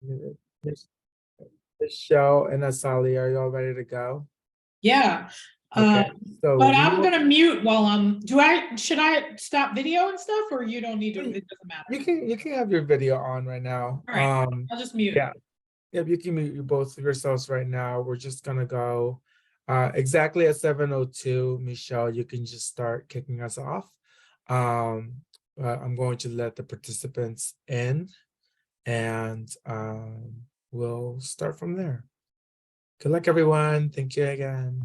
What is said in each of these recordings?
Mich- Michelle and Asali, are you all ready to go? Yeah. Okay, so But we I'm will, gonna mute while should I stop video and stuff, or you don't need to, it doesn't matter? you can have your video on right now. All right, I'll just mute. Yeah, you can mute you both of yourselves right now. We're just gonna go exactly at 7:02. Michelle, you can just start kicking us off. I'm going to let the participants in, and we'll start from there. Good luck, everyone. Thank you again.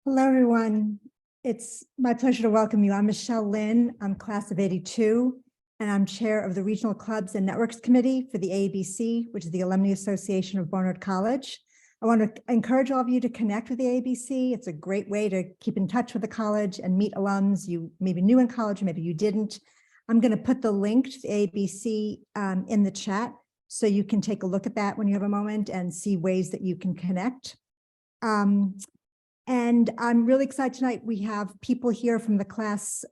Hello, everyone. It's my pleasure to welcome you. I'm Michele Lynn. I'm class of 82, and I'm chair of the Regional Clubs and Networks Committee for the ABC, which is the Alumni Association of Barnard College. I want to encourage all of you to connect with the ABC. It's a great way to keep in touch with the college and meet alums you maybe knew in college, maybe you didn't. I'm going to put the link to the ABC in the chat so you can take a look at that when you have a moment and see ways that you can connect. And I'm really excited tonight. We have people here from the class,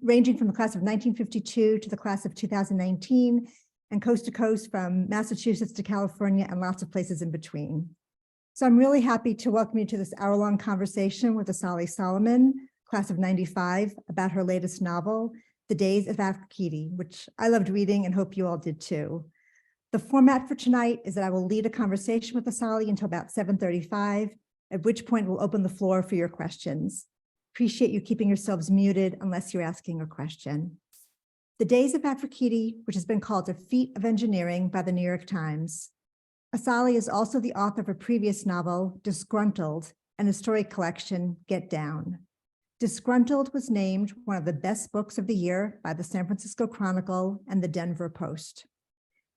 ranging from the class of 1952 to the class of 2019, and coast to coast from Massachusetts to California and lots of places in between. So I'm really happy to welcome you to this hour-long conversation with Asali Solomon, class of 95, about her latest novel, The Days of Afrekete, which I loved reading and hope you all did too. The format for tonight is that I will lead a conversation with Asali until about 7:35, at which point we'll open the floor for your questions. Appreciate you keeping yourselves muted unless you're asking a question. The Days of Afrekete, which has been called a feat of engineering by the New York Times. Asali is also the author of a previous novel, Disgruntled, and a story collection, Get Down. Disgruntled was named one of the best books of the year by the San Francisco Chronicle and the Denver Post.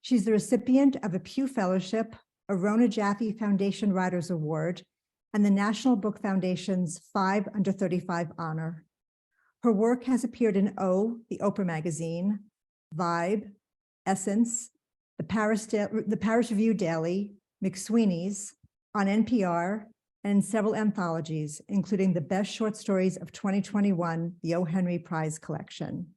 She's the recipient of a Pew Fellowship, a Rona Jaffe Foundation Writers Award, and the National Book Foundation's 5 Under 35 honor. Her work has appeared in O, the Oprah magazine, Vibe, Essence, the Paris Review Daily, McSweeney's, on NPR, and in several anthologies, including the Best Short Stories of 2021, the O. Henry Prize Collection.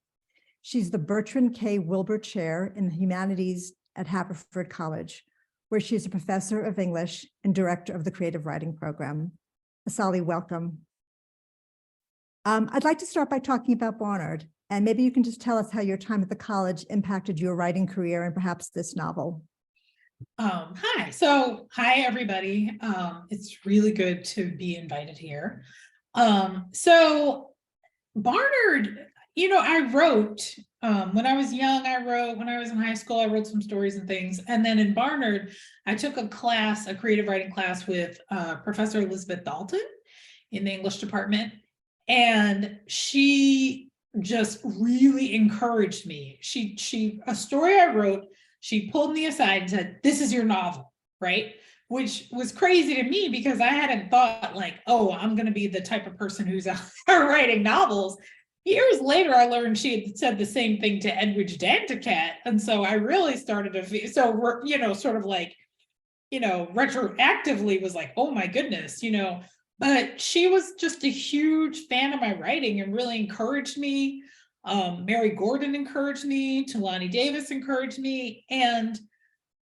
She's the Bertrand K. Wilbur Chair in the Humanities at Haverford College, where she is a professor of English and director of the Creative Writing Program. Asali, welcome. I'd like to start by talking about Barnard, and maybe you can just tell us how your time at the college impacted your writing career and perhaps this novel. Hi. So hi, everybody. It's really good to be invited here. So Barnard, I wrote, when I was young, I wrote, when I was in high school, I wrote some stories and things. And then in Barnard, I took a class, a creative writing class with Professor Elizabeth Dalton in the English department. And she just really encouraged me. A story I wrote, she pulled me aside and said, "This is your novel," right? Which was crazy to me because I hadn't thought like, oh, I'm going to be the type of person who's out there writing novels. Years later, I learned she had said the same thing to Edwidge Danticat. And so I really started to feel, sort of like, retroactively was like, oh my goodness, but she was just a huge fan of my writing and really encouraged me. Mary Gordon encouraged me, Talani Davis encouraged me. And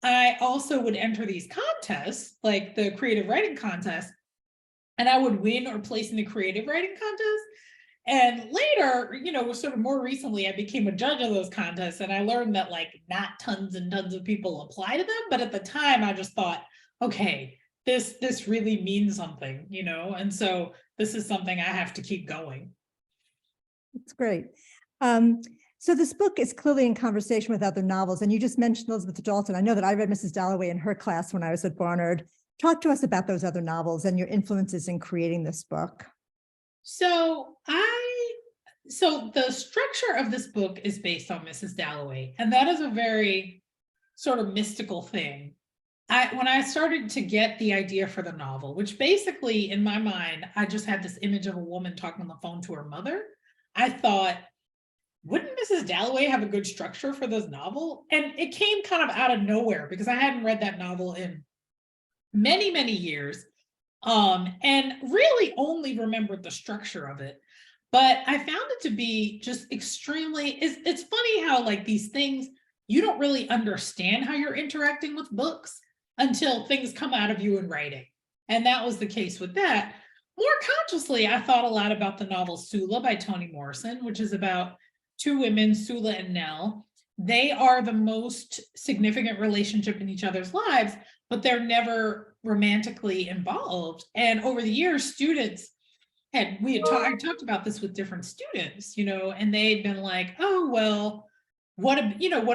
I also would enter these contests, like the creative writing contest, and I would win or place in the creative writing contest. And later, sort of more recently, I became a judge of those contests, and I learned that like not tons and tons of people apply to them. But at the time, I just thought, okay, this really means something, and so this is something I have to keep going. That's great. So this book is clearly in conversation with other novels, and you just mentioned Elizabeth Dalton. I know that I read Mrs. Dalloway in her class when I was at Barnard. Talk to us about those other novels and your influences in creating this book. So the structure of this book is based on Mrs. Dalloway, and that is a very sort of mystical thing. When I started to get the idea for the novel, which basically in my mind, I just had this image of a woman talking on the phone to her mother. I thought, wouldn't Mrs. Dalloway have a good structure for this novel? And it came kind of out of nowhere because I hadn't read that novel in many, many years. And really only remembered the structure of it. But I found it to be just extremely, it's funny how like these things, you don't really understand how you're interacting with books until things come out of you in writing. And that was the case with that. More consciously, I thought a lot about the novel Sula by Toni Morrison, which is about two women, Sula and Nell. They are the most significant relationship in each other's lives, but they're never romantically involved. And over the years, students I talked about this with different students, and they'd been like, oh, well, what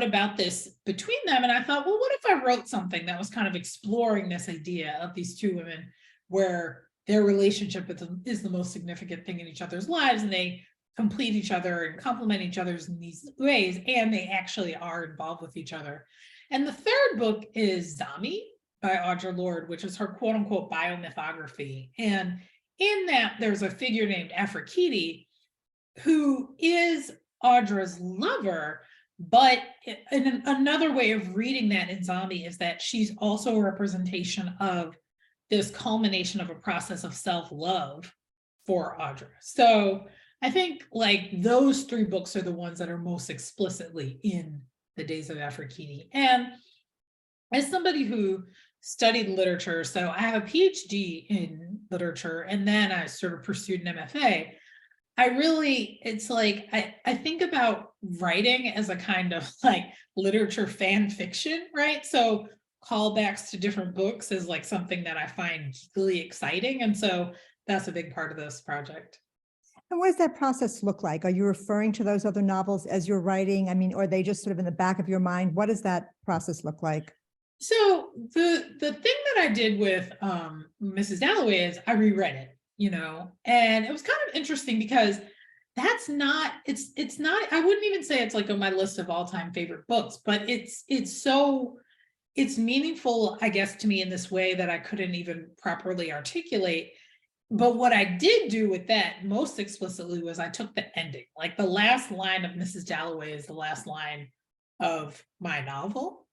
about this between them? And I thought, well, what if I wrote something that was kind of exploring this idea of these two women where their relationship is the most significant thing in each other's lives, and they complete each other and complement each other in these ways, and they actually are involved with each other. And the third book is Zami by Audre Lorde, which is her quote unquote biomythography. And in that, there's a figure named Afrekete who is Audre's lover, but another way of reading that in Zami is that she's also a representation of this culmination of a process of self-love for Audre. So I think like those three books are the ones that are most explicitly in the Days of Afrekete. And as somebody who studied literature, so I have a PhD in literature, and then I sort of pursued an MFA. It's like, I think about writing as a kind of like literature fan fiction, right? So callbacks to different books is like something that I find really exciting. And so that's a big part of this project. And what does that process look like? Are you referring to those other novels as you're writing? I mean, or are they just sort of in the back of your mind? What does that process look like? So the thing that I did with Mrs. Dalloway is I reread it, and it was kind of interesting because it's not, I wouldn't even say it's like on my list of all-time favorite books, but it's meaningful, I guess, to me in this way that I couldn't even properly articulate. But what I did do with that most explicitly was I took the ending, like the last line of Mrs. Dalloway is the last line of my novel.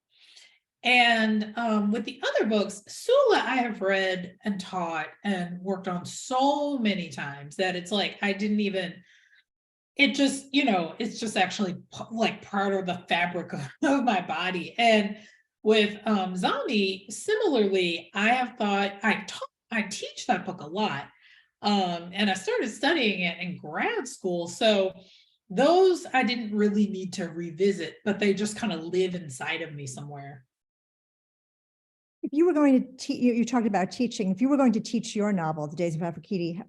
And with the other books, Sula, I have read and taught and worked on so many times that it's like, it just, it's just actually like part of the fabric of my body. And with Zombie, similarly, I have thought I teach that book a lot. And I started studying it in grad school. So those I didn't really need to revisit, but they just kind of live inside of me somewhere. If you were going to teach, you talked about teaching, if you were going to teach your novel, The Days of Afrekete,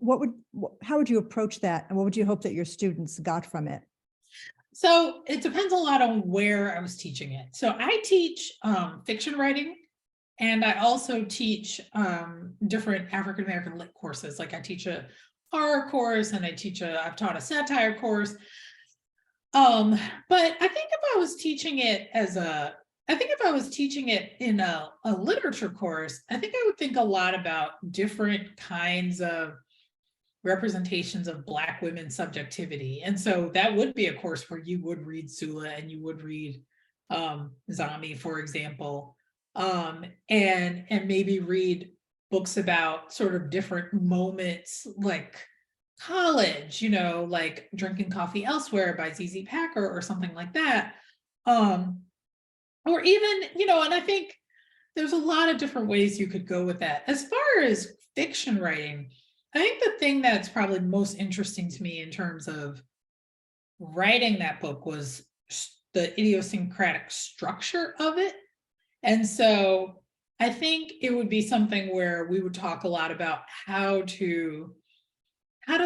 how would you approach that? And what would you hope that your students got from it? So it depends a lot on where I was teaching it. So I teach fiction writing, and I also teach different African-American lit courses. Like I teach a horror course, and I've taught a satire course. But I think if I was teaching it in a literature course, I think I would think a lot about different kinds of representations of Black women's subjectivity. And so that would be a course where you would read Sula and you would read Zombie, for example, and maybe read books about sort of different moments like college, like Drinking Coffee Elsewhere by ZZ Packer or something like that. Or even, and I think there's a lot of different ways you could go with that. As far as fiction writing, I think the thing that's probably most interesting to me in terms of writing that book was the idiosyncratic structure of it. And so I think it would be something where we would talk a lot about how to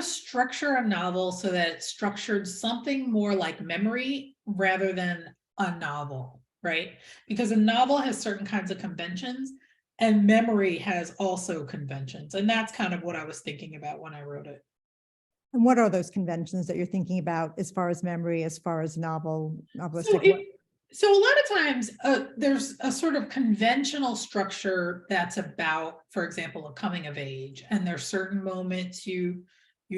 structure a novel so that it's structured something more like memory rather than a novel, right? Because a novel has certain kinds of conventions, and memory has also conventions. And that's kind of what I was thinking about when I wrote it. And what are those conventions that you're thinking about as far as memory, as far as novelistic? So a lot of times there's a sort of conventional structure that's about, for example, a coming of age, and there's certain moments you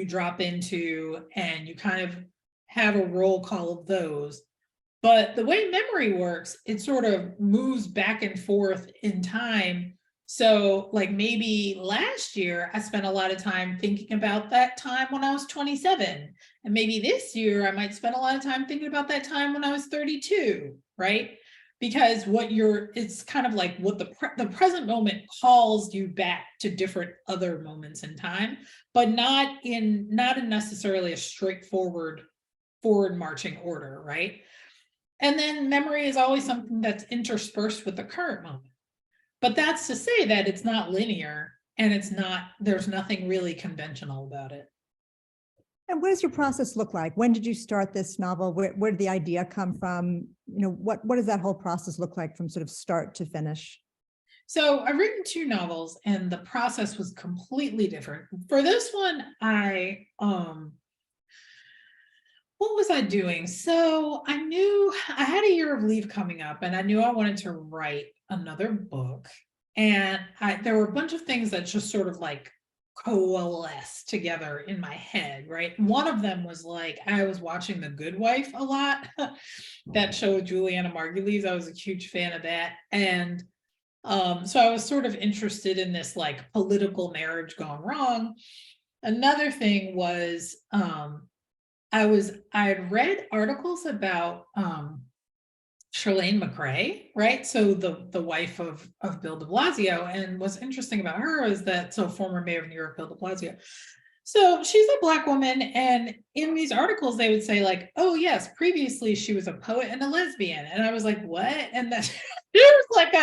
drop into and you kind of have a roll call of those. But the way memory works, it sort of moves back and forth in time. So like maybe last year, I spent a lot of time thinking about that time when I was 27. And maybe this year, I might spend a lot of time thinking about that time when I was 32, right? Because it's kind of like what the present moment calls you back to different other moments in time, but not in necessarily a straightforward forward marching order, right? And then memory is always something that's interspersed with the current moment. But that's to say that it's not linear, and there's nothing really conventional about it. And what does your process look like? When did you start this novel? Where did the idea come from? What does that whole process look like from sort of start to finish? So I've written 2 novels, and the process was completely different. For this one, what was I doing? So I knew I had a year of leave coming up, and I knew I wanted to write another book. And there were a bunch of things that just sort of like coalesced together in my head, right? One of them was like, I was watching The Good Wife a lot, that show with Juliana Margulies. I was a huge fan of that. And so I was sort of interested in this like political marriage gone wrong. Another thing was, I had read articles about Charlene McRae, right? So the wife of Bill de Blasio, and what's interesting about her is that, so former mayor of New York, Bill de Blasio. So she's a Black woman, and in these articles they would say like, oh yes, previously she was a poet and a lesbian, and I was like, what? And that she was like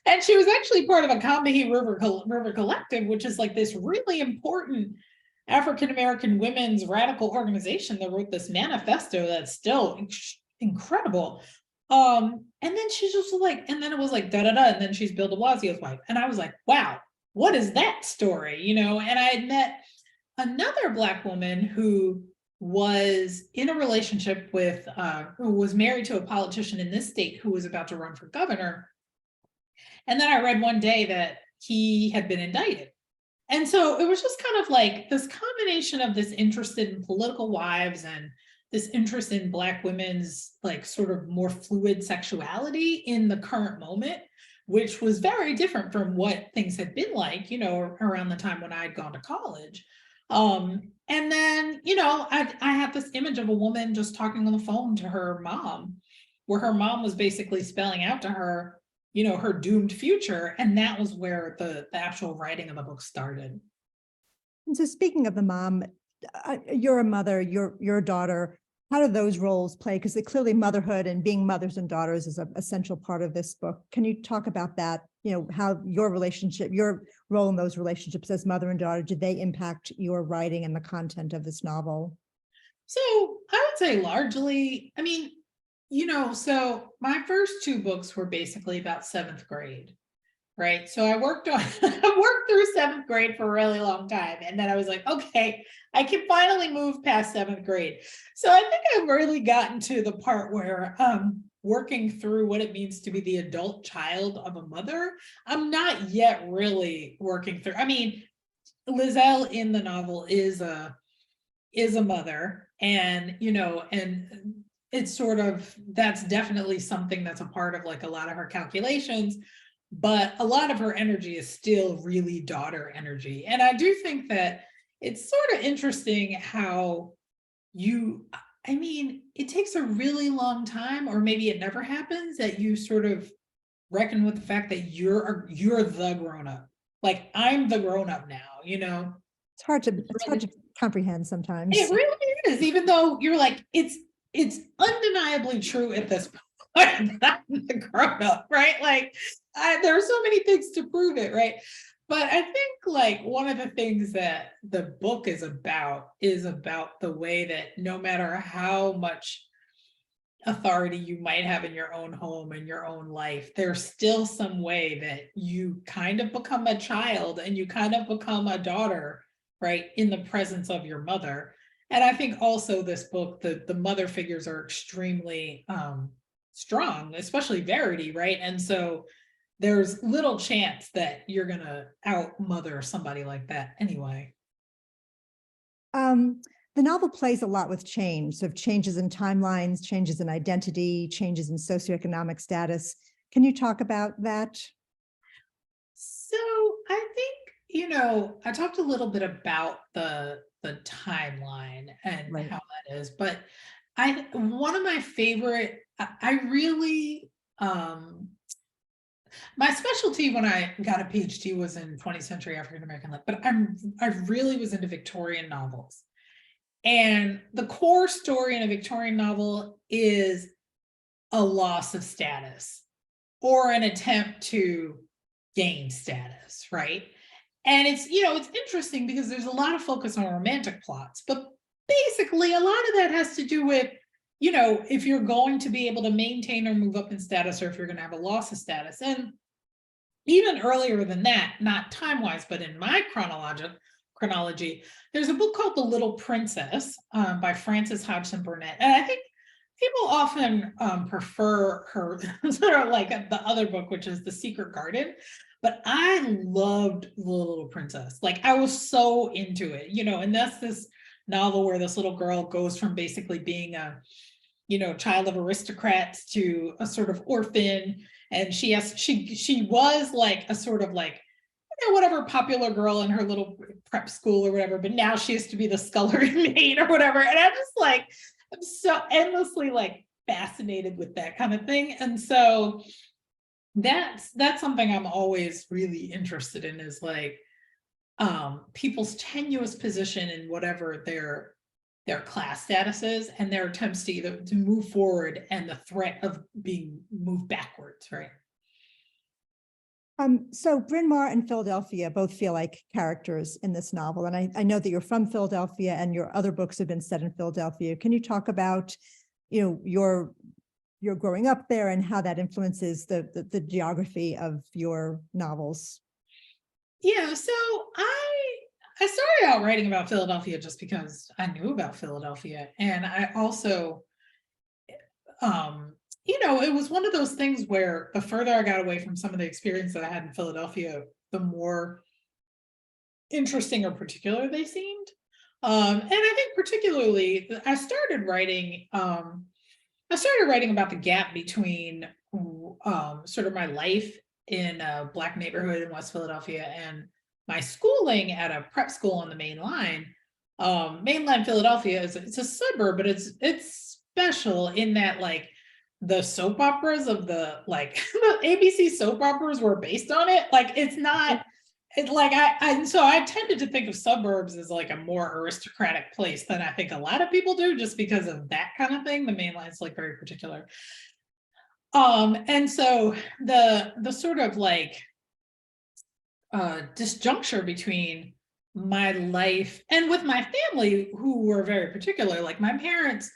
and she was actually part of a Combahee River Collective, which is like this really important African-American women's radical organization that wrote this manifesto that's still incredible. And then she's just like, and then it was like da da da, and then she's Bill de Blasio's wife, and I was like, wow, what is that story? And I had met another Black woman who was in a relationship with, who was married to a politician in this state who was about to run for governor. And then I read one day that he had been indicted. And so it was just kind of like this combination of this interest in political wives and this interest in Black women's like sort of more fluid sexuality in the current moment, which was very different from what things had been like, around the time when I had gone to college. And then, I had this image of a woman just talking on the phone to her mom, where her mom was basically spelling out to her, her doomed future. And that was where the actual writing of the book started. And so speaking of the mom, you're a mother, you're a daughter. How do those roles play? Because clearly motherhood and being mothers and daughters is an essential part of this book. Can you talk about that? How your role in those relationships as mother and daughter, did they impact your writing and the content of this novel? So I would say largely, so my first two books were basically about seventh grade. Right. So I worked through seventh grade for a really long time. And then I was like, okay, I can finally move past seventh grade. So I think I've really gotten to the part where working through what it means to be the adult child of a mother. I'm not yet really working through. Lizelle in the novel is a mother, and and it's sort of, that's definitely something that's a part of like a lot of her calculations. But a lot of her energy is still really daughter energy. And I do think that it's sort of interesting how it takes a really long time, or maybe it never happens, that you sort of reckon with the fact that you're the grown-up. Like, I'm the grown-up now, It's hard to comprehend sometimes. It really is, even though you're like, it's undeniably true at this point. I'm the grown-up, right? Like, there are so many things to prove it, right? But I think like one of the things that the book is about the way that no matter how much authority you might have in your own home and your own life, there's still some way that you kind of become a child and you kind of become a daughter, right, in the presence of your mother. And I think also this book, the mother figures are extremely strong, especially Verity, right? And so there's little chance that you're gonna out mother somebody like that anyway. The novel plays a lot with change, so changes in timelines, changes in identity, changes in socioeconomic status. Can you talk about that? So I think, I talked a little bit about the timeline and Right. how that is, but one of my favorite, I really, my specialty when I got a PhD was in 20th century African American life, but I really was into Victorian novels. And the core story in a Victorian novel is a loss of status or an attempt to gain status, right? And it's interesting because there's a lot of focus on romantic plots, but basically a lot of that has to do with, if you're going to be able to maintain or move up in status, or if you're going to have a loss of status. And even earlier than that, not time-wise, but in my chronology, there's a book called The Little Princess by Frances Hodgson Burnett. And I think people often prefer her sort of like the other book, which is The Secret Garden. But I loved The Little Princess. Like, I was so into it, and that's this novel where this little girl goes from basically being a, child of aristocrats to a sort of orphan. And she was like a sort of like, whatever popular girl in her little prep school or whatever, but now she has to be the scullery maid or whatever. And I'm so endlessly like fascinated with that kind of thing. And so that's something I'm always really interested in, is like people's tenuous position in whatever their class status is, and their attempts to move forward, and the threat of being moved backwards, right? So Bryn Mawr and Philadelphia both feel like characters in this novel. And I know that you're from Philadelphia and your other books have been set in Philadelphia. Can you talk about, your growing up there and how that influences the geography of your novels? Yeah, so I started out writing about Philadelphia just because I knew about Philadelphia. And I also, it was one of those things where the further I got away from some of the experience that I had in Philadelphia, the more interesting or particular they seemed. And I think particularly I started writing about the gap between sort of my life in a Black neighborhood in West Philadelphia and my schooling at a prep school on the main line, mainland Philadelphia it's a suburb, but it's special in that like the soap operas of the like the ABC soap operas were based on it. Like it's not. It's like so I tended to think of suburbs as like a more aristocratic place than I think a lot of people do, just because of that kind of thing. The mainland's like very particular. And so the sort of like disjuncture between my life and with my family, who were very particular, like my parents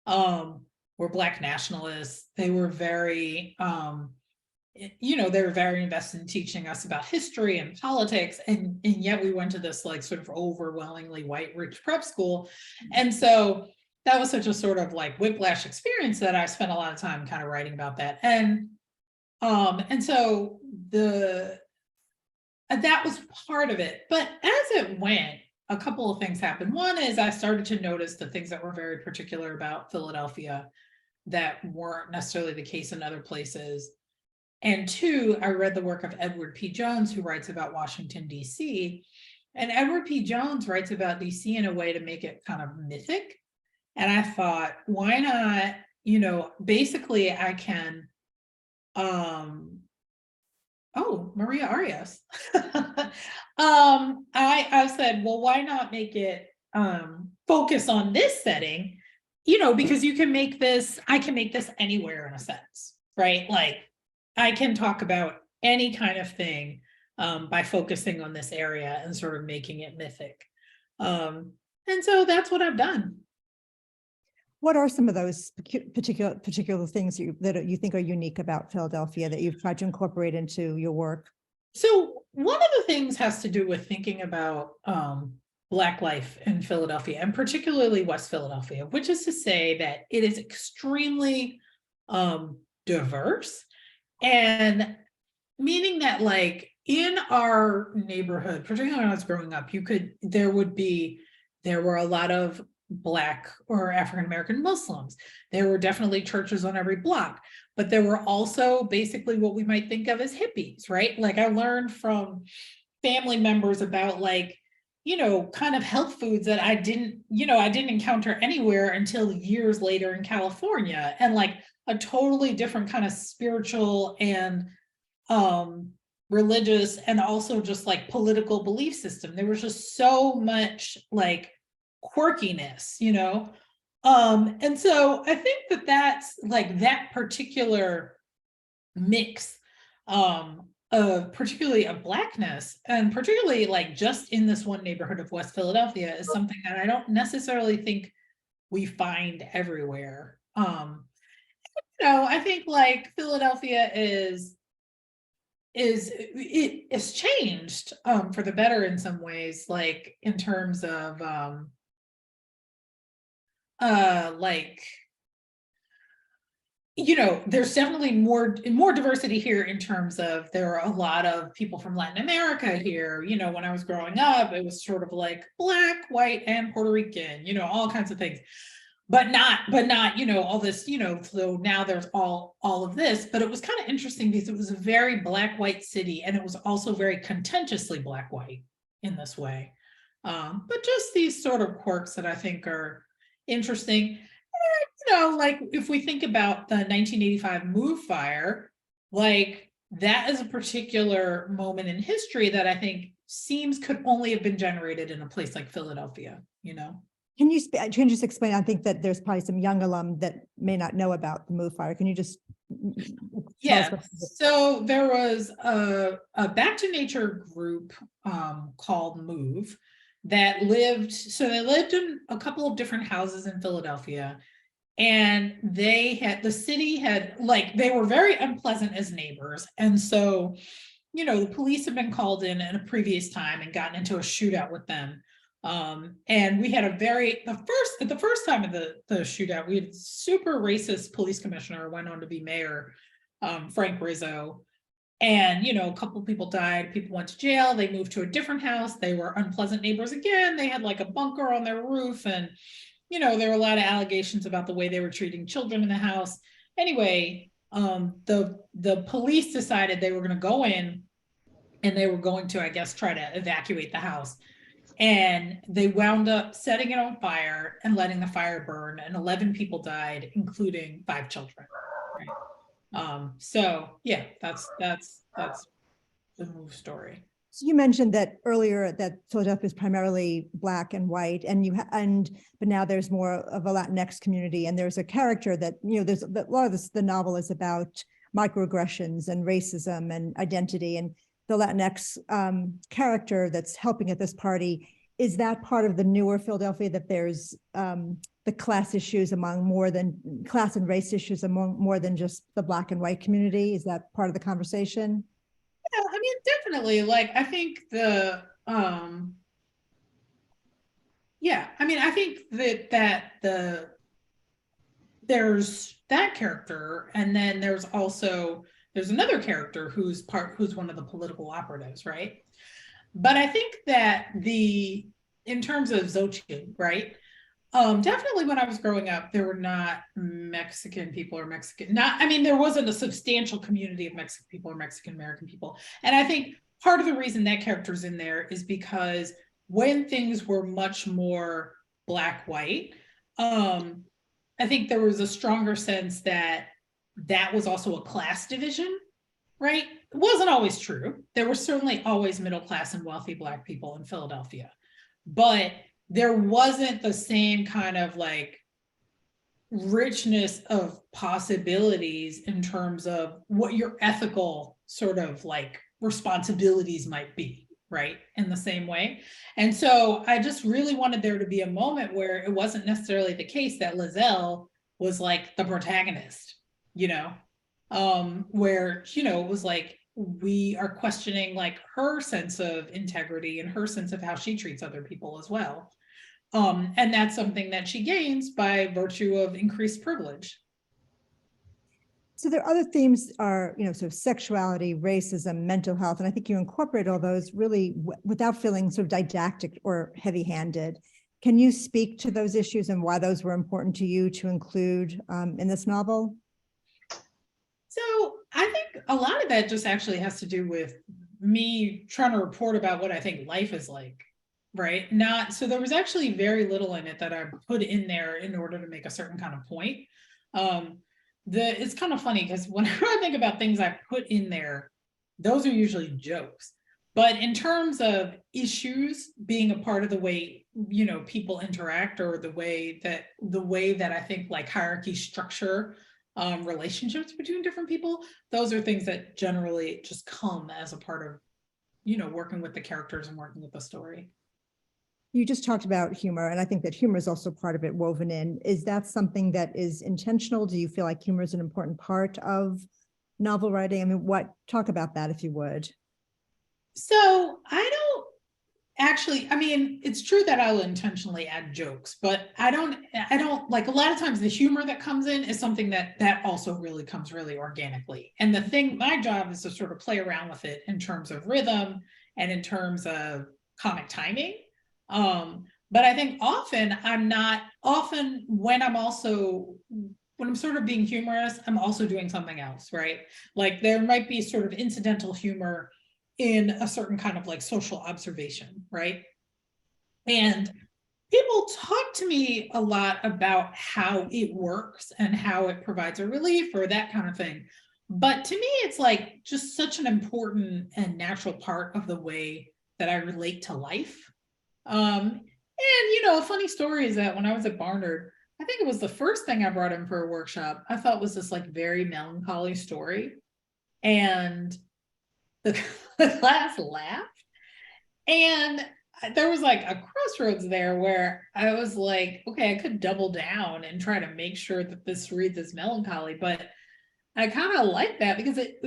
were Black nationalists. They were very they were very invested in teaching us about history and politics, and yet we went to this like sort of overwhelmingly white rich prep school. And so that was such a sort of like whiplash experience that I spent a lot of time kind of writing about that. And so that was part of it. But as it went, a couple of things happened. One is I started to notice the things that were very particular about Philadelphia that weren't necessarily the case in other places. And two, I read the work of Edward P. Jones, who writes about Washington, D.C. And Edward P. Jones writes about D.C. in a way to make it kind of mythic. And I thought, why not, basically I can, Maria Arias. I said, well, why not make it focus on this setting, because I can make this anywhere in a sense, right? Like I can talk about any kind of thing by focusing on this area and sort of making it mythic. And so that's what I've done. What are some of those particular things that you think are unique about Philadelphia that you've tried to incorporate into your work? So one of the things has to do with thinking about Black life in Philadelphia, and particularly West Philadelphia, which is to say that it is extremely diverse, and meaning that like in our neighborhood, particularly when I was growing up, there were a lot of Black or African-American Muslims. There were definitely churches on every block, but there were also basically what we might think of as hippies, right? Like I learned from family members about like, kind of health foods that I didn't encounter anywhere until years later in California, and like a totally different kind of spiritual and religious and also just like political belief system. There was just so much like quirkiness, and so I think that's like that particular mix of particularly of Blackness, and particularly like just in this one neighborhood of West Philadelphia, is something that I don't necessarily think we find everywhere. I think like Philadelphia it's changed for the better in some ways, like in terms of there's definitely more diversity here in terms of there are a lot of people from Latin America here. When I was growing up, it was sort of like Black, white, and Puerto Rican, all kinds of things, but not all this, so now there's all of this. But it was kind of interesting because it was a very Black-white city, and it was also very contentiously Black-white in this way. But just these sort of quirks that I think are interesting. Like if we think about the 1985 Move fire, like that is a particular moment in history that I think seems could only have been generated in a place like Philadelphia, Can you just explain? I think that there's probably some young alum that may not know about the Move fire. Can you just Yeah, so there was a Back to Nature group called Move that lived in a couple of different houses in Philadelphia, and the city had like, they were very unpleasant as neighbors. And so, the police had been called in a previous time and gotten into a shootout with them. And we had the first time of the shootout, we had super racist police commissioner, went on to be mayor, Frank Rizzo. And, a couple of people died, people went to jail, they moved to a different house, they were unpleasant neighbors again, they had like a bunker on their roof, and, there were a lot of allegations about the way they were treating children in the house. Anyway, the police decided they were going to go in and they were going to, I guess, try to evacuate the house. And they wound up setting it on fire and letting the fire burn, and 11 people died, including 5 children. Right? So yeah, that's the move story. So you mentioned that earlier that Philadelphia is primarily Black and white, and but now there's more of a Latinx community, and there's a character that, there's a lot of this, the novel is about microaggressions and racism and identity, and the Latinx character that's helping at this party, is that part of the newer Philadelphia, that there's the class issues among more than class and race issues among more than just the Black and white community? Is that part of the conversation? Yeah, I mean, definitely. Like, I think yeah, I mean, I think that there's that character, and then there's another character who's one of the political operatives, right? But I think that in terms of Xochitl, right? Definitely when I was growing up, there were not Mexican people or there wasn't a substantial community of Mexican people or Mexican American people. And I think part of the reason that character's in there is because when things were much more Black-white, I think there was a stronger sense that was also a class division, right? It wasn't always true. There were certainly always middle-class and wealthy Black people in Philadelphia, but there wasn't the same kind of like richness of possibilities in terms of what your ethical sort of like responsibilities might be, right? In the same way. And so I just really wanted there to be a moment where it wasn't necessarily the case that Lizelle was like the protagonist, where, it was like, we are questioning like her sense of integrity and her sense of how she treats other people as well. And that's something that she gains by virtue of increased privilege. So there are other themes are, sort of sexuality, racism, mental health, and I think you incorporate all those really without feeling sort of didactic or heavy-handed. Can you speak to those issues and why those were important to you to include in this novel? So I think a lot of that just actually has to do with me trying to report about what I think life is like, right? So there was actually very little in it that I put in there in order to make a certain kind of point. It's kind of funny because whenever I think about things I put in there, those are usually jokes. But in terms of issues being a part of the way, people interact, or the way that I think like hierarchy structure relationships between different people, those are things that generally just come as a part of, working with the characters and working with the story. You just talked about humor, and I think that humor is also part of it woven in. Is that something that is intentional? Do you feel like humor is an important part of novel writing? I mean, talk about that if you would. So I don't actually, it's true that I'll intentionally add jokes, but I don't like, a lot of times the humor that comes in is something that also really comes really organically. And my job is to sort of play around with it in terms of rhythm and in terms of comic timing. But I think often when I'm sort of being humorous, I'm also doing something else, right? Like there might be sort of incidental humor in a certain kind of like social observation, right? And people talk to me a lot about how it works and how it provides a relief or that kind of thing. But to me, it's like just such an important and natural part of the way that I relate to life. And a funny story is that when I was at Barnard, I think it was the first thing I brought in for a workshop, I thought was this like very melancholy story. And the class laughed. And there was like a crossroads there where I was like, okay, I could double down and try to make sure that this reads as melancholy, but I kind of like that because it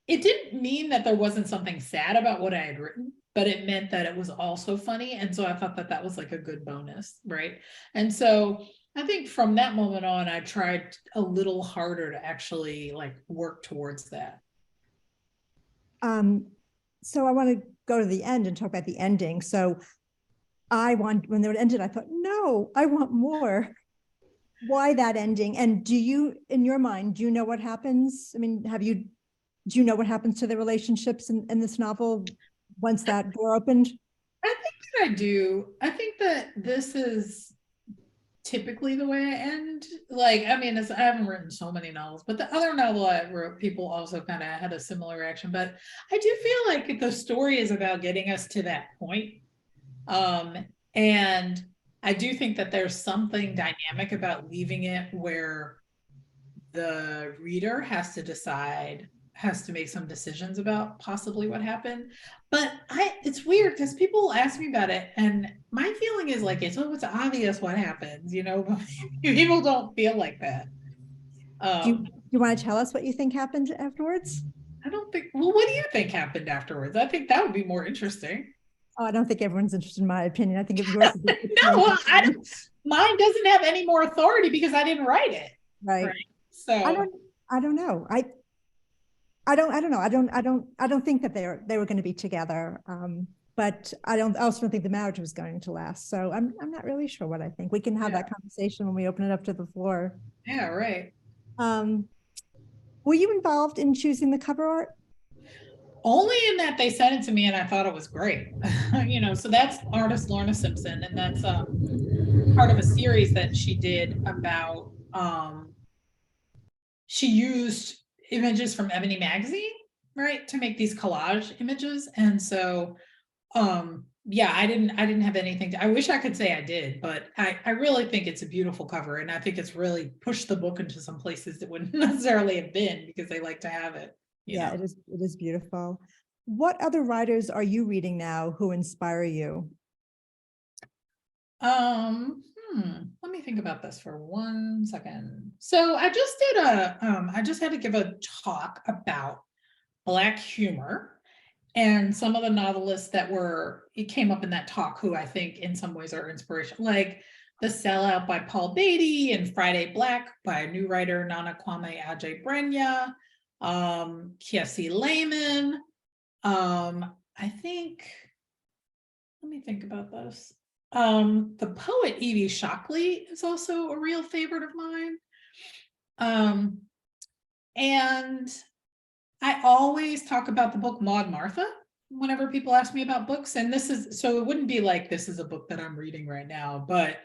didn't mean that there wasn't something sad about what I had written, but it meant that it was also funny. And so I thought that was like a good bonus, right? And so I think from that moment on, I tried a little harder to actually like work towards that. So I want to go to the end and talk about the ending. So when they ended, I thought, no, I want more. Why that ending? And do you, in your mind, do you know what happens? I mean, do you know what happens to the relationships in this novel once that door opened? I think that I do. I think that this is typically the way I end. Like, I mean, I haven't written so many novels, but the other novel I wrote, people also kind of had a similar reaction. But I do feel like the story is about getting us to that point. And I do think that there's something dynamic about leaving it where the reader has to decide, has to make some decisions about possibly what happened. But it's weird because people ask me about it, and my feeling is like it's obvious what happens, but people don't feel like that. Do you want to tell us what you think happened afterwards? I don't think. Well, what do you think happened afterwards? I think that would be more interesting. Oh, I don't think everyone's interested in my opinion. I think if yours. No, mine doesn't have any more authority because I didn't write it. Right. So I don't know. I don't think that they were going to be together. But I also don't think the marriage was going to last. So I'm not really sure what I think. We can have that conversation when we open it up to the floor. Yeah, right. Were you involved in choosing the cover art? Only in that they sent it to me and I thought it was great. So that's artist Lorna Simpson, and that's part of a series that she did about she used images from Ebony magazine, right, to make these collage images. And so yeah, I didn't have anything I wish I could say I did, but I really think it's a beautiful cover, and I think it's really pushed the book into some places that wouldn't necessarily have been because they like to have it. Yeah, it is beautiful. What other writers are you reading now who inspire you? Let me think about this for 1 second. So I just did I just had to give a talk about Black humor and some of the novelists that it came up in that talk who I think in some ways are inspiration, like The Sellout by Paul Beatty and Friday Black by a new writer, Nana Kwame Adjei-Brenya, Kiesi Layman. I think, let me think about this. The poet Evie Shockley is also a real favorite of mine. And I always talk about the book Maud Martha whenever people ask me about books. And so it wouldn't be like this is a book that I'm reading right now, but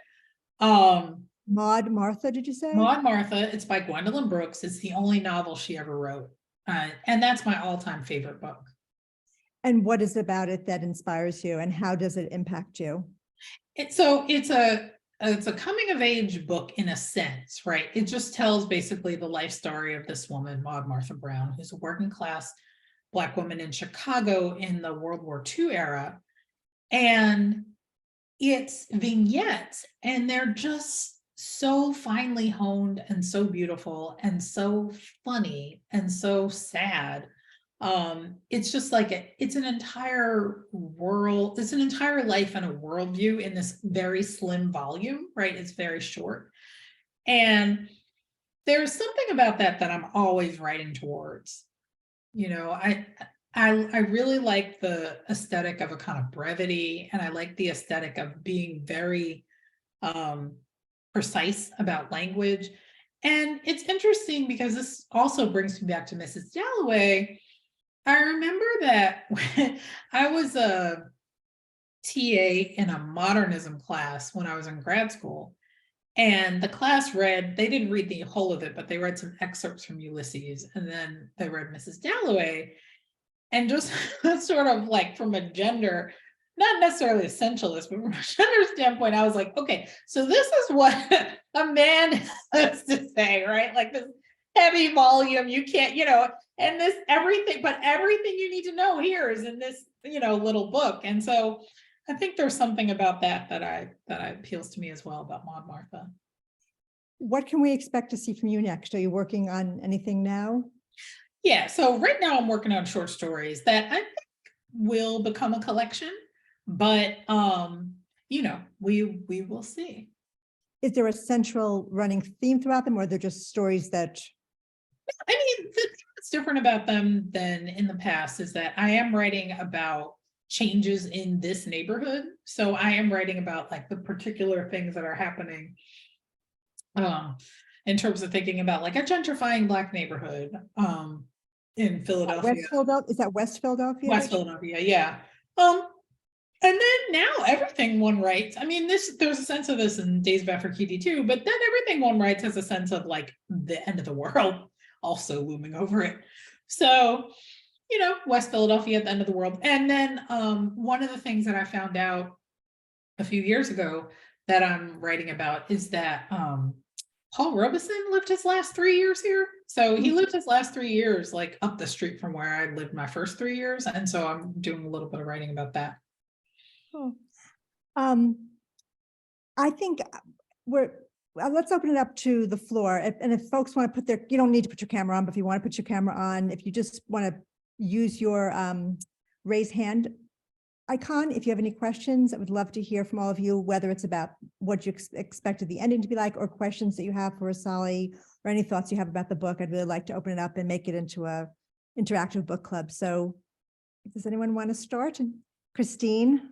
Maud Martha, did you say? Maud Martha, it's by Gwendolyn Brooks. It's the only novel she ever wrote. And that's my all-time favorite book. And what is about it that inspires you, and how does it impact you? It's a coming of age book in a sense, right? It just tells basically the life story of this woman, Maud Martha Brown, who's a working class Black woman in Chicago in the World War II era. And it's vignettes, and they're just so finely honed and so beautiful and so funny and so sad. It's just like it's an entire world, it's an entire life and a worldview in this very slim volume, right? It's very short. And there's something about that I'm always writing towards. I really like the aesthetic of a kind of brevity, and I like the aesthetic of being very precise about language. And it's interesting because this also brings me back to Mrs. Dalloway. I remember that when I was a TA in a modernism class when I was in grad school, and the class they didn't read the whole of it, but they read some excerpts from Ulysses, and then they read Mrs. Dalloway. And just sort of like from a gender, not necessarily essentialist, but from a gender standpoint, I was like, okay, so this is what a man has to say, right? Like this heavy volume, you can't, and this everything you need to know here is in this, little book. And so I think there's something about that appeals to me as well about Maud Martha. What can we expect to see from you next? Are you working on anything now? Yeah, so right now I'm working on short stories that I think will become a collection, but we will see. Is there a central running theme throughout them, or they're just stories that? I mean, the thing that's different about them than in the past is that I am writing about changes in this neighborhood. So I am writing about like the particular things that are happening in terms of thinking about like a gentrifying Black neighborhood in Philadelphia. West Philadelphia? Is that West Philadelphia? West Philadelphia, yeah. And then now everything one writes. I mean, there's a sense of this in Days of Afrekete too, but then everything one writes has a sense of like the end of the world also looming over it. So, West Philadelphia at the end of the world. And then one of the things that I found out a few years ago that I'm writing about is that Paul Robeson lived his last 3 years here. So he lived his last 3 years like up the street from where I lived my first 3 years. And so I'm doing a little bit of writing about that. Cool. I think let's open it up to the floor. And if folks want to you don't need to put your camera on, but if you want to put your camera on, if you just want to use your raise hand icon, if you have any questions, I would love to hear from all of you, whether it's about what you expected the ending to be like or questions that you have for Asali or any thoughts you have about the book. I'd really like to open it up and make it into a interactive book club. So does anyone want to start? Christine?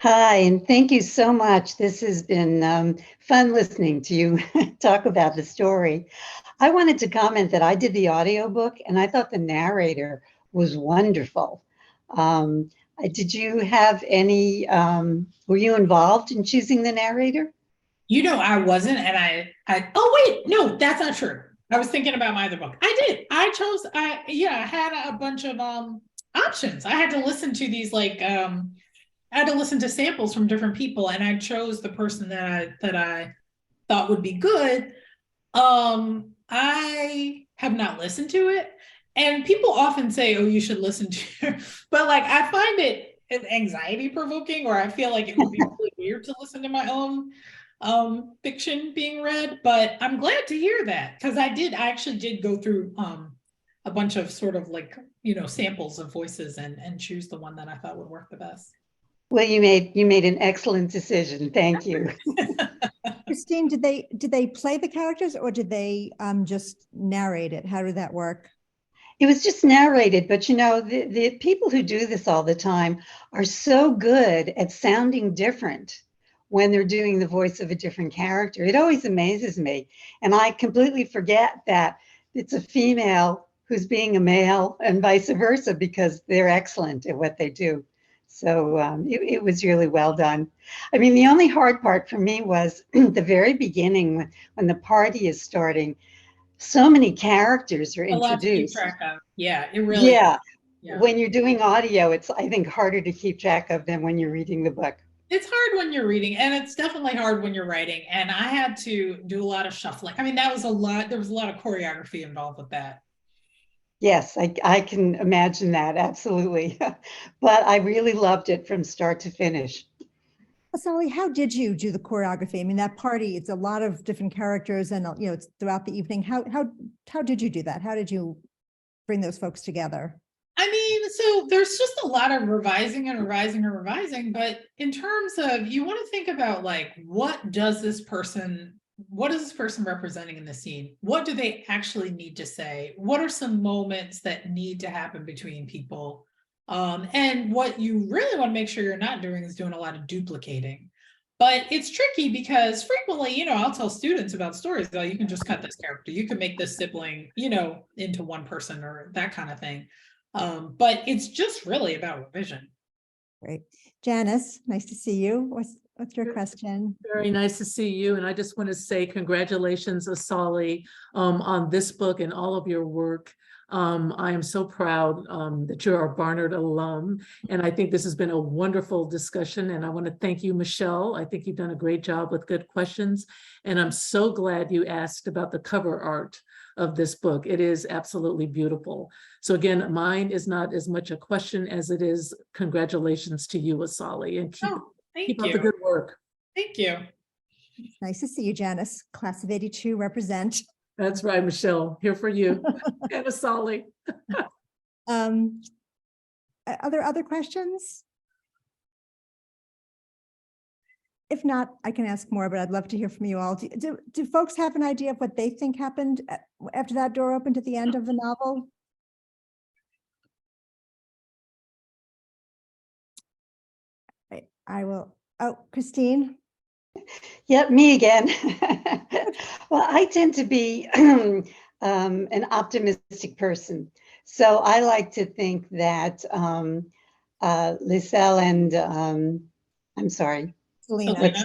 Hi, and thank you so much. This has been fun listening to you talk about the story. I wanted to comment that I did the audiobook and I thought the narrator was wonderful. Did you have any, were you involved in choosing the narrator? I wasn't, and oh wait, no, that's not true. I was thinking about my other book. I had a bunch of options. I had to listen to these I had to listen to samples from different people, and I chose the person that I thought would be good. I have not listened to it, and people often say, "Oh, you should listen to," but like I find it anxiety provoking, or I feel like it would be really weird to listen to my own fiction being read. But I'm glad to hear that, because I actually did go through a bunch of sort of like samples of voices and choose the one that I thought would work the best. Well, you made an excellent decision. Thank you. Christine, did they play the characters or did they just narrate it? How did that work? It was just narrated, but the people who do this all the time are so good at sounding different when they're doing the voice of a different character. It always amazes me. And I completely forget that it's a female who's being a male and vice versa, because they're excellent at what they do. So it was really well done. I mean, the only hard part for me was the very beginning when the party is starting. So many characters are A lot to keep introduced. track of. Yeah, it really. Yeah. Yeah. When you're doing audio, it's, I think, harder to keep track of than when you're reading the book. It's hard when you're reading, and it's definitely hard when you're writing. And I had to do a lot of shuffling. I mean, there was a lot of choreography involved with that. Yes, I can imagine that, absolutely. But I really loved it from start to finish. Asali, how did you do the choreography? I mean, that party, it's a lot of different characters and, it's throughout the evening. How did you do that? How did you bring those folks together? I mean, so there's just a lot of revising and revising and revising, but in terms of, you want to think about like, what is this person representing in the scene? What do they actually need to say? What are some moments that need to happen between people? And what you really want to make sure you're not doing is doing a lot of duplicating. But it's tricky because frequently, I'll tell students about stories, you can just cut this character. You can make this sibling, into one person or that kind of thing. But it's just really about revision. Great. Janice, nice to see you. What's your question? Very nice to see you. And I just want to say congratulations, Asali, on this book and all of your work. I am so proud that you're a Barnard alum. And I think this has been a wonderful discussion. And I want to thank you, Michele. I think you've done a great job with good questions. And I'm so glad you asked about the cover art of this book. It is absolutely beautiful. So again, mine is not as much a question as it is congratulations to you, Asali, and keep up the good work. Thank you. It's nice to see you, Janice. Class of 82 represent. That's right, Michele, here for you. And Asali. Are there other questions? If not, I can ask more, but I'd love to hear from you all. Do folks have an idea of what they think happened after that door opened at the end of the novel? I will. Oh, Christine. Yep, me again. Well, I tend to be an optimistic person. So I like to think that Liselle and I'm sorry, Selena. what's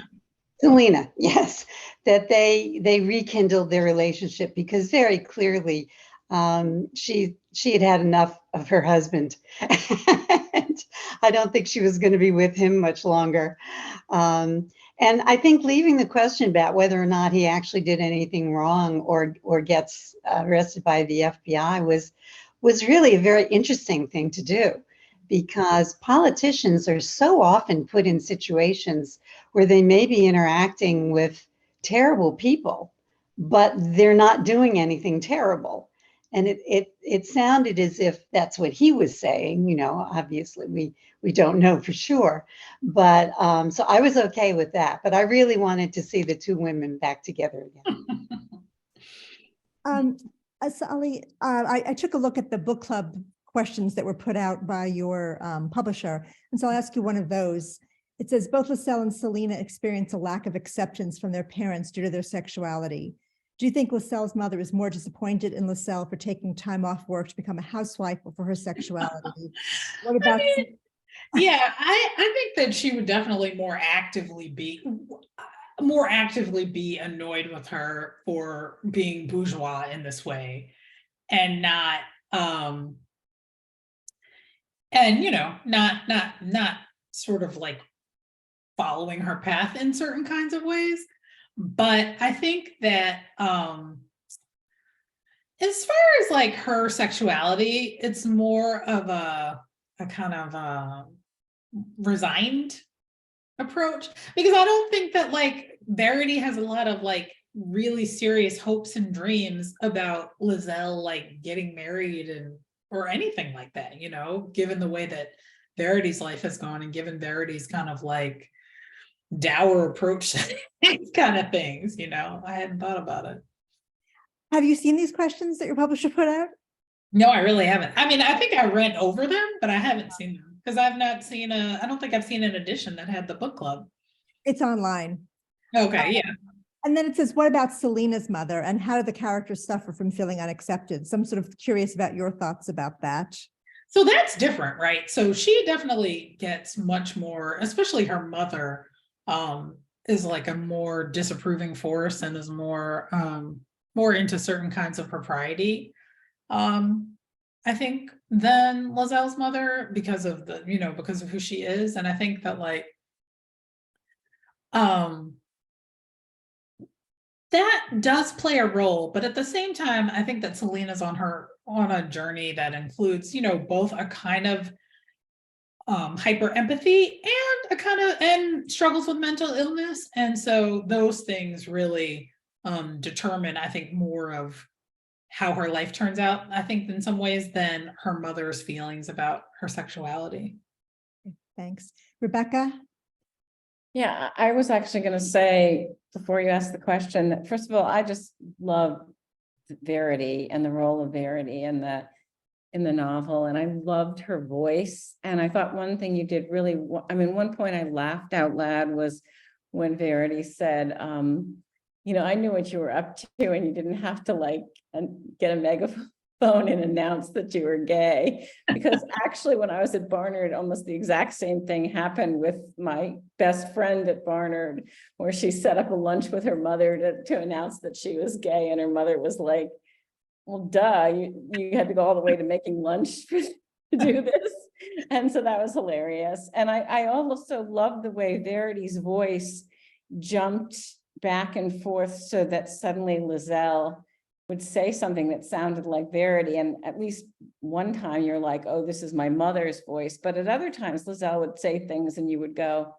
Selena, yes, that they rekindled their relationship because very clearly she had had enough of her husband. And I don't think she was going to be with him much longer. And I think leaving the question about whether or not he actually did anything wrong or gets arrested by the FBI was really a very interesting thing to do, because politicians are so often put in situations where they may be interacting with terrible people, but they're not doing anything terrible. And it sounded as if that's what he was saying. You know, obviously we don't know for sure, but so I was okay with that. But I really wanted to see the two women back together again. Asali, I took a look at the book club questions that were put out by your publisher. And so I'll ask you one of those. It says, both Liselle and Selena experience a lack of acceptance from their parents due to their sexuality. Do you think Liselle's mother is more disappointed in Liselle for taking time off work to become a housewife or for her sexuality? What about? Yeah, I think that she would definitely more actively be annoyed with her for being bourgeois in this way, and not and not sort of like following her path in certain kinds of ways. But I think that as far as like her sexuality, it's more of a kind of resigned approach, because I don't think that like Verity has a lot of like really serious hopes and dreams about Liselle like getting married and or anything like that, you know, given the way that Verity's life has gone and given Verity's kind of like dour approach to these kind of things, you know. I hadn't thought about it. Have you seen these questions that your publisher put out? No, I really haven't. I mean, I think I read over them, but I haven't seen them because I've not seen I don't think I've seen an edition that had the book club. It's online. Okay, yeah. And then it says, what about Selena's mother, and how did the characters suffer from feeling unaccepted? So I'm sort of curious about your thoughts about that. So that's different, right? So she definitely gets much more, especially her mother, is like a more disapproving force and is more into certain kinds of propriety. I think than Liselle's mother because of the, you know, because of who she is. And I think that like that does play a role, but at the same time, I think that Selena's on a journey that includes, you know, both a kind of hyper empathy and a kind of and struggles with mental illness. And so those things really determine, I think, more of how her life turns out, I think, in some ways than her mother's feelings about her sexuality. Thanks. Rebecca? Yeah, I was actually going to say, before you ask the question, that first of all, I just love Verity and the role of Verity in the novel, and I loved her voice. And I thought one thing you did really, I mean, one point I laughed out loud was when Verity said, you know, I knew what you were up to, and you didn't have to like get a megaphone and announce that you were gay. Because actually, when I was at Barnard, almost the exact same thing happened with my best friend at Barnard, where she set up a lunch with her mother to announce that she was gay, and her mother was like, well, duh, you had to go all the way to making lunch to do this. And so that was hilarious. And I also love the way Verity's voice jumped back and forth so that suddenly Liselle would say something that sounded like Verity. And at least one time you're like, oh, this is my mother's voice. But at other times, Liselle would say things and you would go,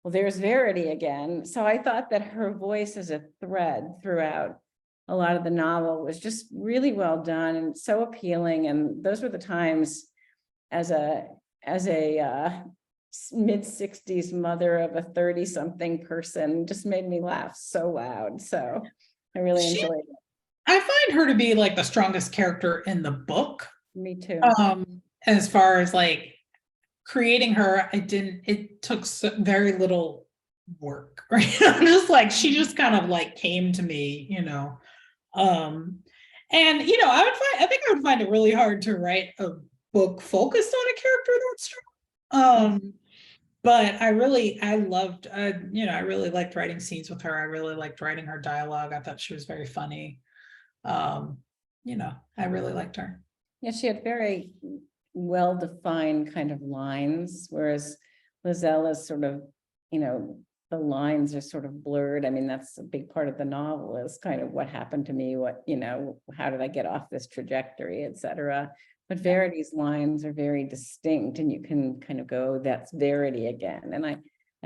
well, there's Verity again. So I thought that her voice as a thread throughout a lot of the novel was just really well done and so appealing. And those were the times as a mid-60s mother of a 30-something person, just made me laugh so loud. So I really enjoyed it. I find her to be like the strongest character in the book. Me too. As far as like creating her, it took very little work, right? Just like she just kind of like came to me, you know. And you know, I think I would find it really hard to write a book focused on a character that strong. But I loved, you know, I really liked writing scenes with her. I really liked writing her dialogue. I thought she was very funny. You know, I really liked her. Yeah, she had very well-defined kind of lines, whereas Lizelle is sort of, you know, the lines are sort of blurred. I mean, that's a big part of the novel, is kind of what happened to me, what, you know, how did I get off this trajectory, etc. But Verity's lines are very distinct, and you can kind of go, that's Verity again. And I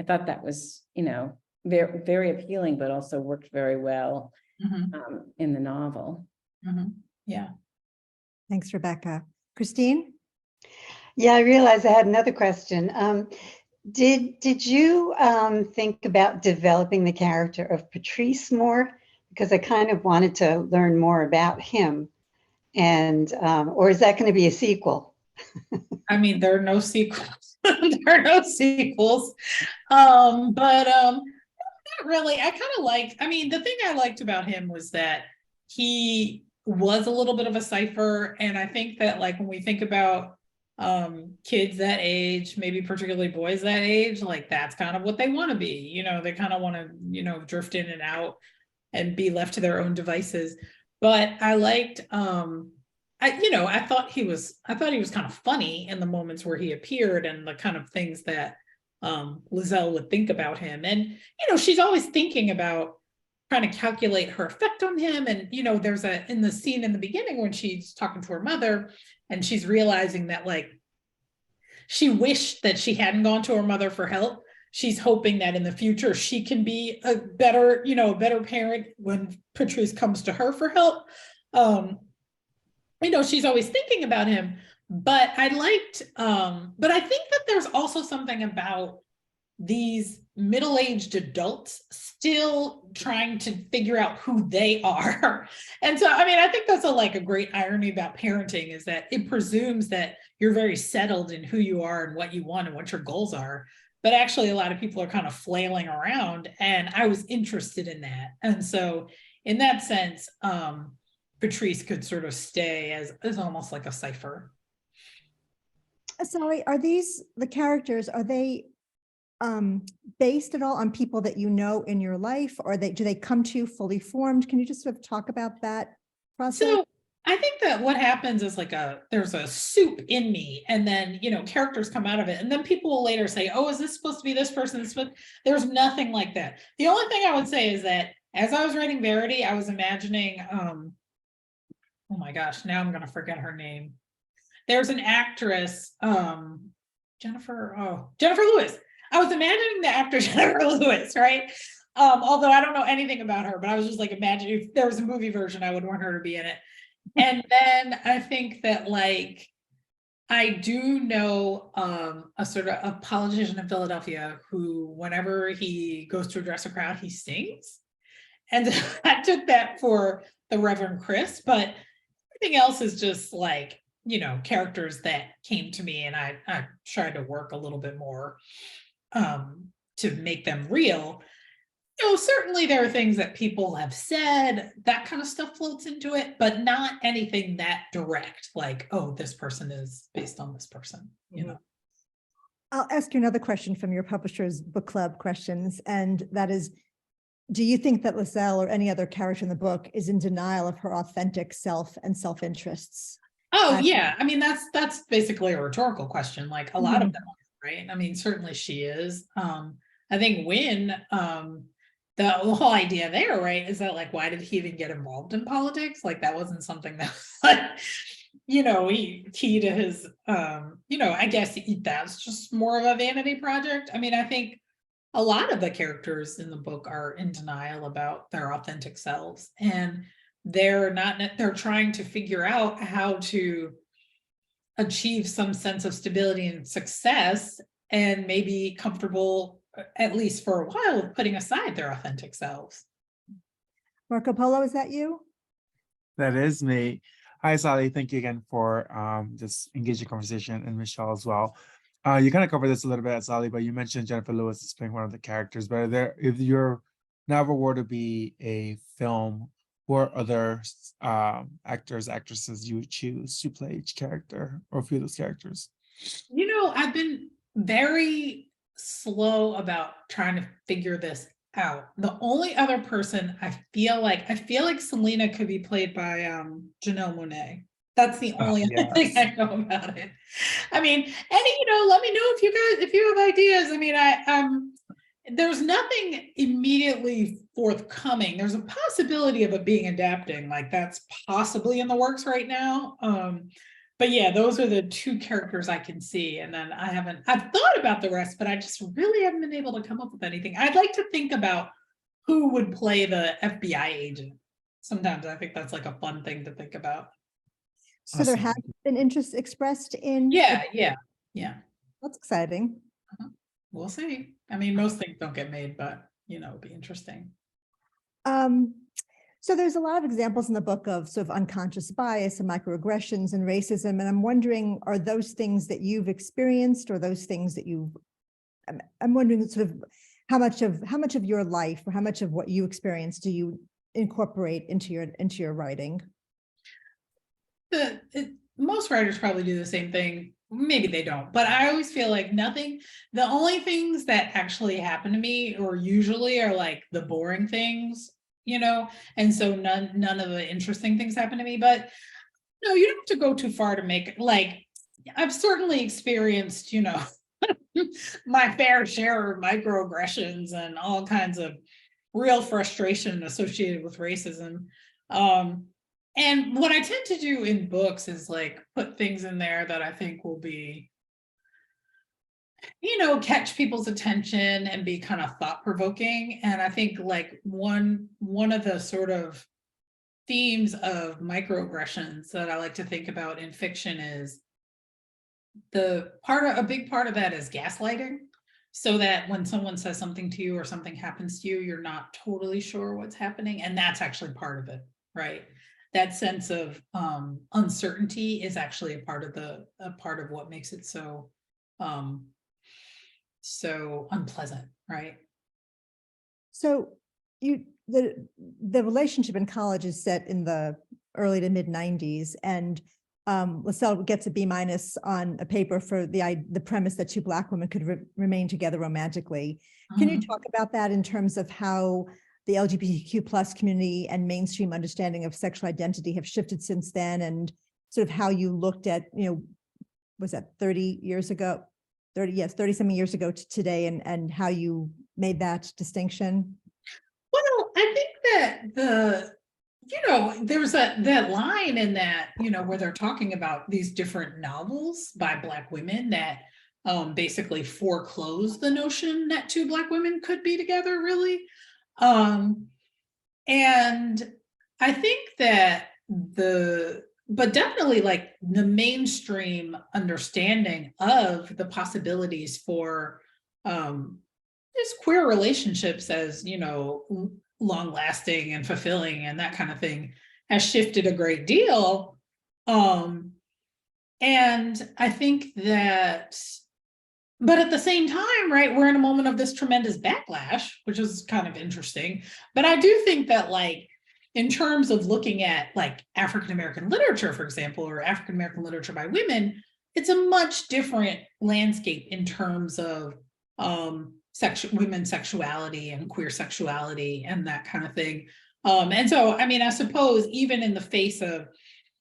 thought that was, you know, very, very appealing, but also worked very well in the novel. Yeah. Thanks, Rebecca. Christine? Yeah, I realized I had another question. Did you think about developing the character of Patrice more? Because I kind of wanted to learn more about him. And or is that going to be a sequel? I mean, there are no sequels. There are no sequels. Not really. I kind of liked, I mean, the thing I liked about him was that he was a little bit of a cipher. And I think that, like, when we think about kids that age, maybe particularly boys that age, like, that's kind of what they want to be. You know, they kind of want to, you know, drift in and out and be left to their own devices. But I liked, I thought he was kind of funny in the moments where he appeared, and the kind of things that Lizelle would think about him. And, you know, she's always thinking about trying to calculate her effect on him. And, you know, there's in the scene in the beginning when she's talking to her mother and she's realizing that, like, she wished that she hadn't gone to her mother for help. She's hoping that in the future she can be a better, you know, a better parent when Patrice comes to her for help. You know, she's always thinking about him. But I think that there's also something about these middle-aged adults still trying to figure out who they are. And so, I mean, I think that's a great irony about parenting, is that it presumes that you're very settled in who you are and what you want and what your goals are. But actually, a lot of people are kind of flailing around, and I was interested in that. And so in that sense, Patrice could sort of stay as almost like a cipher. Asali, are the characters, are they based at all on people that you know in your life, or do they come to you fully formed? Can you just sort of talk about that process? So I think that what happens is, there's a soup in me, and then, you know, characters come out of it, and then people will later say, oh, is this supposed to be this person? There's nothing like that. The only thing I would say is that as I was writing Verity, I was imagining, oh my gosh, now I'm going to forget her name. There's an actress, Jennifer Lewis. I was imagining the actress Jennifer Lewis, right? Although I don't know anything about her, but I was just like, imagining if there was a movie version, I would want her to be in it. And then I think that, like, I do know a sort of a politician in Philadelphia who, whenever he goes to address a crowd, he sings. And I took that for the Reverend Chris, but everything else is just, like, you know, characters that came to me, and I tried to work a little bit more to make them real. You know, certainly there are things that people have said, that kind of stuff floats into it, but not anything that direct, like, oh, this person is based on this person, you know. I'll ask you another question from your publisher's book club questions, and that is, do you think that Lizelle or any other character in the book is in denial of her authentic self and self-interests? Oh, yeah. I mean, that's basically a rhetorical question. Like, a lot of them are, right? I mean, certainly she is. I think Wynn, the whole idea there, right, is that, like, why did he even get involved in politics? Like, that wasn't something that was, like, you know, key to his, you know, I guess that's just more of a vanity project. I mean, I think a lot of the characters in the book are in denial about their authentic selves, and they're trying to figure out how to achieve some sense of stability and success, and maybe comfortable, at least for a while, with putting aside their authentic selves. Marco Polo, is that you? That is me. Hi, Sally. Thank you again for this engaging conversation, and Michelle as well. You kind of covered this a little bit, Sally, but you mentioned Jennifer Lewis as playing one of the characters. But if your novel were to be a film, what other actors, actresses you would choose to play each character, or a few of those characters? You know, I've been very slow about trying to figure this out. The only other person I feel like Selena could be played by Janelle Monáe. That's the only other thing yes. I know about it. I mean, and let me know if you have ideas. I mean, there's nothing immediately forthcoming. There's a possibility of it being adapting, like that's possibly in the works right now. But yeah, those are the two characters I can see. And then I've thought about the rest, but I just really haven't been able to come up with anything. I'd like to think about who would play the FBI agent. Sometimes I think that's like a fun thing to think about. So there Awesome. has been interest expressed in. Yeah. That's exciting. We'll see. I mean, most things don't get made, but it'd be interesting. So there's a lot of examples in the book of sort of unconscious bias and microaggressions and racism. And I'm wondering, are those things that you've experienced or those things that I'm wondering sort of how much of your life or how much of what you experience do you incorporate into your writing? Most writers probably do the same thing. Maybe they don't, but I always feel like the only things that actually happen to me or usually are like the boring things, and so none of the interesting things happen to me. But no, you don't have to go too far to make it. Like, I've certainly experienced, my fair share of microaggressions and all kinds of real frustration associated with racism. And what I tend to do in books is like put things in there that I think will be, catch people's attention and be kind of thought-provoking. And I think like one of the sort of themes of microaggressions that I like to think about in fiction is a big part of that is gaslighting. So that when someone says something to you or something happens to you, you're not totally sure what's happening. And that's actually part of it, right? That sense of uncertainty is actually a part of what makes it so unpleasant, right? So the relationship in college is set in the early to mid 90s, and LaSalle gets a B- on a paper for the premise that two Black women could remain together romantically. Can you talk about that in terms of how the LGBTQ plus community and mainstream understanding of sexual identity have shifted since then, and sort of how you looked at, was that 30 years ago, 30 something years ago to today, and how you made that distinction? Well, I think that there's that line in that, where they're talking about these different novels by Black women that basically foreclose the notion that two Black women could be together, really. And I think that but definitely like the mainstream understanding of the possibilities for just queer relationships as, long lasting and fulfilling and that kind of thing has shifted a great deal. And I think that, but at the same time, right, we're in a moment of this tremendous backlash, which is kind of interesting. But I do think that, like, in terms of looking at like African-American literature, for example, or African-American literature by women, it's a much different landscape in terms of women's sexuality and queer sexuality and that kind of thing. And so, I mean, I suppose even in the face of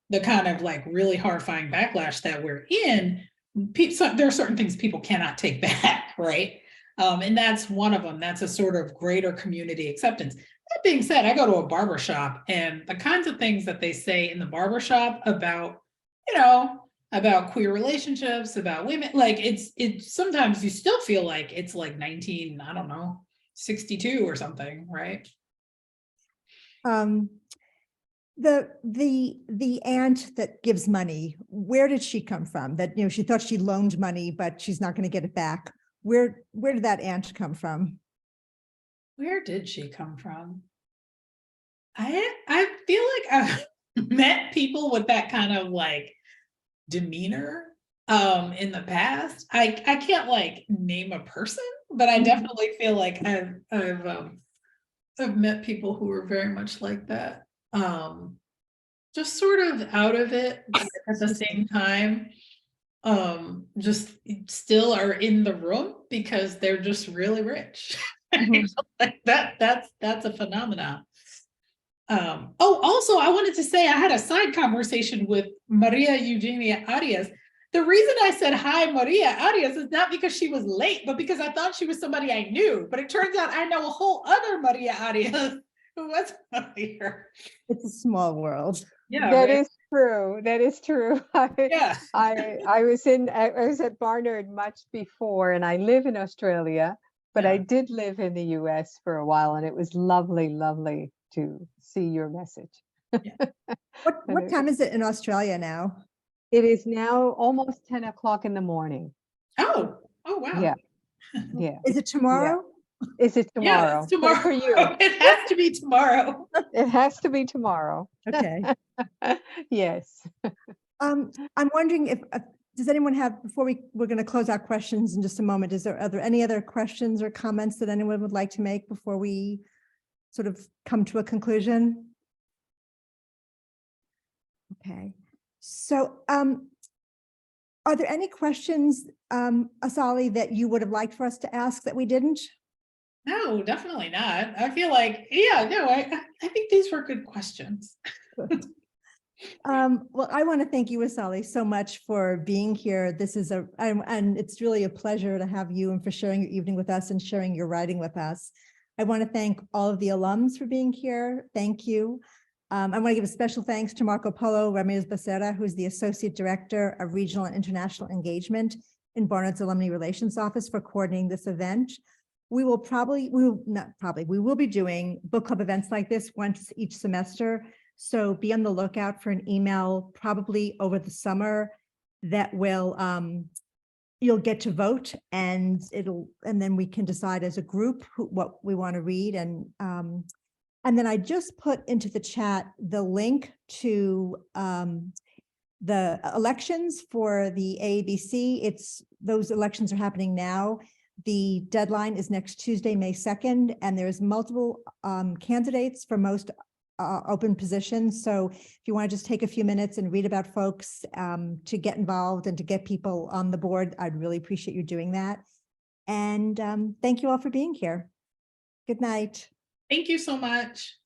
the kind of like really horrifying backlash that we're in, there are certain things people cannot take back, right? And that's one of them. That's a sort of greater community acceptance. That being said, I go to a barbershop, and the kinds of things that they say in the barbershop about, about queer relationships, about women, like it's sometimes you still feel like it's like 62 or something, right? The aunt that gives money, where did she come from? That, she thought she loaned money, but she's not going to get it back. Where did that aunt come from? Where did she come from? I feel like I've met people with that kind of like demeanor in the past. I can't like name a person, but I definitely feel like I've met people who are very much like that. Just sort of out of it, but at the same time, just still are in the room because they're just really rich. Mhm. Like that's a phenomenon. Oh, also, I wanted to say I had a side conversation with Maria Eugenia Arias. The reason I said hi, Maria Arias, is not because she was late, but because I thought she was somebody I knew. But it turns out I know a whole other Maria Arias who was here. It's a small world. Yeah, That right? is true. That is true. Yeah. I was at Barnard much before, and I live in Australia, but I Yeah. did live in the US for a while, and it was lovely, lovely to see your message. What time is it in Australia now? It is now almost 10 o'clock in the morning. Oh wow. Yeah, yeah. Is it tomorrow? Is it Yeah, tomorrow? it's tomorrow. For you, It has to be tomorrow. it has to be tomorrow. Okay. Yes. I'm wondering if, does anyone have, before we're going to close out questions in just a moment, are there any other questions or comments that anyone would like to make before we sort of come to a conclusion? Okay, so are there any questions, Asali, that you would have liked for us to ask that we didn't? No, definitely not. I feel like, yeah, no, I think these were good questions. Well, I want to thank you, Asali, so much for being here. This is and it's really a pleasure to have you and for sharing your evening with us and sharing your writing with us. I want to thank all of the alums for being here. Thank you. I want to give a special thanks to Marco Polo Ramirez Becerra, who's the Associate Director of Regional and International Engagement in Barnard's Alumni Relations Office, for coordinating this event. We will be doing book club events like this once each semester. So be on the lookout for an email probably over the summer that will, you'll get to vote, and then we can decide as a group what we want to read. And then I just put into the chat the link to the elections for the AABC. Those elections are happening now. The deadline is next Tuesday, May 2nd, and there's multiple candidates for most open positions. So if you want to just take a few minutes and read about folks to get involved and to get people on the board, I'd really appreciate you doing that. And thank you all for being here. Good night. Thank you so much.